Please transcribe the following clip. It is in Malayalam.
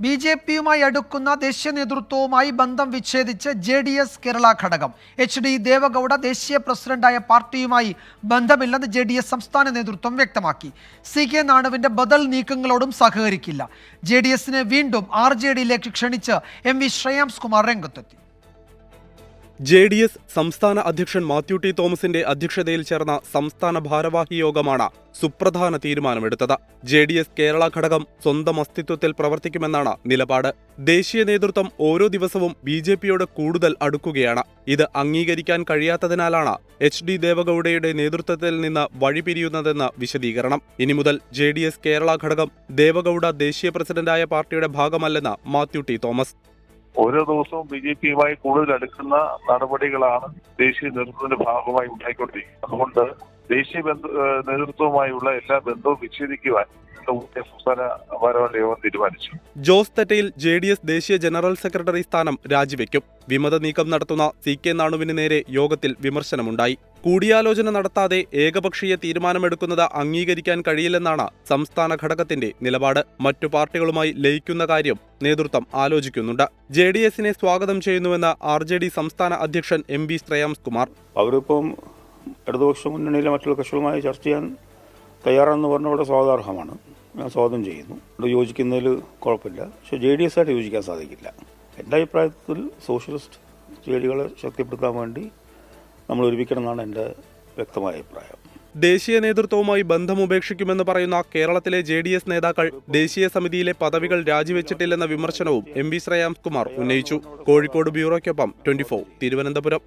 ബി.ജെ.പിയുമായി അടുക്കുന്ന ദേശീയ നേതൃത്വവുമായി ബന്ധം വിച്ഛേദിച്ച് JDS കേരള ഘടകം. HD ദേവഗൌഡ ദേശീയ പ്രസിഡന്റായ പാർട്ടിയുമായി ബന്ധമില്ലെന്ന് JDS സംസ്ഥാന നേതൃത്വം വ്യക്തമാക്കി. CK നാണുവിന്റെ ബദൽ നീക്കങ്ങളോടും സഹകരിക്കില്ല. JDSനെ വീണ്ടും RJDയിലേക്ക് ക്ഷണിച്ച് MV ശ്രേയാംസ് കുമാർ രംഗത്തെത്തി. JDS സംസ്ഥാന അധ്യക്ഷൻ മാത്യു ടി തോമസിന്റെ അധ്യക്ഷതയിൽ ചേർന്ന സംസ്ഥാന ഭാരവാഹി യോഗമാണ് സുപ്രധാന തീരുമാനമെടുത്തത്. JDS കേരള ഘടകം സ്വന്തം അസ്തിത്വത്തിൽ പ്രവർത്തിക്കുമെന്നാണ് നിലപാട്. ദേശീയ നേതൃത്വം ഓരോ ദിവസവും BJPയോട് കൂടുതൽ അടുക്കുകയാണ്. ഇത് അംഗീകരിക്കാൻ കഴിയാത്തതിനാലാണ് HD ദേവഗൌഡയുടെ നേതൃത്വത്തിൽ നിന്ന് വഴിപിരിയുന്നതെന്ന് വിശദീകരണം. ഇനി മുതൽ JDS കേരള ഘടകം ദേവഗൌഡ ദേശീയ പ്രസിഡന്റായ പാർട്ടിയുടെ ഭാഗമല്ലെന്ന് മാത്യു ടി തോമസ്. ഓരോ ദിവസവും BJPയുമായി കൂടുതൽ അടുക്കുന്ന നടപടികളാണ് ദേശീയ നേതൃത്വത്തിന്റെ ഭാഗമായി ഉണ്ടായിക്കൊണ്ടിരിക്കുന്നത്. അതുകൊണ്ട് ദേശീയ നേതൃത്വവുമായുള്ള എല്ലാ ബന്ധവും വിച്ഛേദിക്കുവാൻ സംസ്ഥാന ഭാരവാഹി യോഗം തീരുമാനിച്ചു. ജോസ് തെറ്റയിൽ JDS ദേശീയ ജനറൽ സെക്രട്ടറി സ്ഥാനം രാജിവെക്കും. വിമത നീക്കം നടത്തുന്ന CK നാണുവിന് നേരെ യോഗത്തിൽ വിമർശനമുണ്ടായി. കൂടിയാലോചന നടത്താതെ ഏകപക്ഷീയ തീരുമാനമെടുക്കുന്നത് അംഗീകരിക്കാൻ കഴിയില്ലെന്നാണ് സംസ്ഥാന ഘടകത്തിന്റെ നിലപാട്. മറ്റു പാർട്ടികളുമായി ലയിക്കുന്ന കാര്യം നേതൃത്വം ആലോചിക്കുന്നുണ്ട്. JDSനെ സ്വാഗതം ചെയ്യുന്നുവെന്ന് RJD സംസ്ഥാന അധ്യക്ഷൻ MV ശ്രേയാംസ് കുമാർ. അവരിപ്പം ഇടതുപക്ഷ മുന്നണിയിലെ മറ്റുള്ള കക്ഷികളുമായി ചർച്ച ചെയ്യാൻ തയ്യാറാണെന്ന് പറഞ്ഞ വളരെ സ്വാഗതാർഹമാണ്. ഞാൻ സ്വാഗതം ചെയ്യുന്നു. യോജിക്കുന്നതിൽ കുഴപ്പമില്ല. പക്ഷേ JDS ആയിട്ട് യോജിക്കാൻ സാധിക്കില്ല. എൻ്റെ അഭിപ്രായത്തിൽ സോഷ്യലിസ്റ്റ് ചേരികളെ ശക്തിപ്പെടുത്താൻ വേണ്ടി നമ്മൾ ഒരുമിക്കണം എന്നാണ് എൻ്റെ വ്യക്തമായ അഭിപ്രായം. ദേശീയ നേതൃത്വവുമായി ബന്ധമുപേക്ഷിക്കുമെന്ന് പറയുന്ന കേരളത്തിലെ JDS നേതാക്കൾ ദേശീയ സമിതിയിലെ പദവികൾ രാജിവെച്ചിട്ടില്ലെന്ന വിമർശനവും MV ശ്രേയാംസ് കുമാർ ഉന്നയിച്ചു. കോഴിക്കോട് ബ്യൂറോയ്ക്കൊപ്പം 24 തിരുവനന്തപുരം.